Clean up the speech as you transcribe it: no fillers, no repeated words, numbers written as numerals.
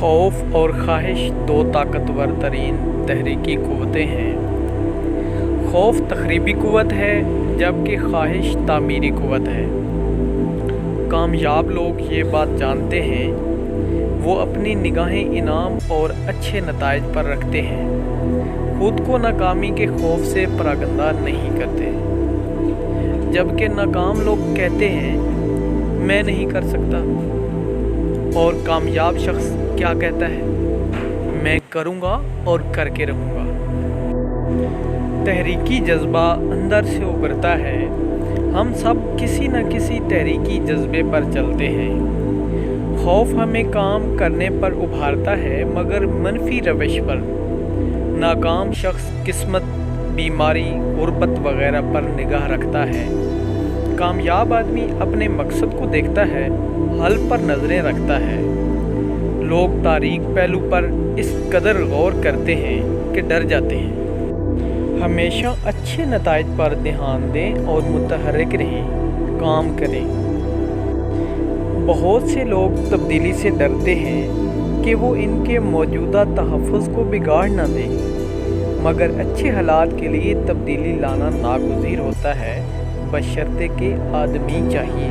خوف اور خواہش دو طاقتور ترین تحریکی قوتیں ہیں۔ خوف تخریبی قوت ہے جبکہ خواہش تعمیری قوت ہے۔ کامیاب لوگ یہ بات جانتے ہیں، وہ اپنی نگاہیں انعام اور اچھے نتائج پر رکھتے ہیں، خود کو ناکامی کے خوف سے پراگندہ نہیں کرتے، جبکہ ناکام لوگ کہتے ہیں میں نہیں کر سکتا، اور کامیاب شخص کیا کہتا ہے؟ میں کروں گا اور کر کے رہوں گا۔ تحریکی جذبہ اندر سے ابھرتا ہے۔ ہم سب کسی نہ کسی تحریکی جذبے پر چلتے ہیں۔ خوف ہمیں کام کرنے پر ابھارتا ہے، مگر منفی روش پر۔ ناکام شخص قسمت، بیماری، غربت وغیرہ پر نگاہ رکھتا ہے۔ کامیاب آدمی اپنے مقصد کو دیکھتا ہے، حل پر نظریں رکھتا ہے۔ لوگ تاریک پہلو پر اس قدر غور کرتے ہیں کہ ڈر جاتے ہیں۔ ہمیشہ اچھے نتائج پر دھیان دیں اور متحرک رہیں، کام کریں۔ بہت سے لوگ تبدیلی سے ڈرتے ہیں کہ وہ ان کے موجودہ تحفظ کو بگاڑ نہ دیں، مگر اچھے حالات کے لیے تبدیلی لانا ناگزیر ہوتا ہے، بشرطے کہ آدمی چاہیے۔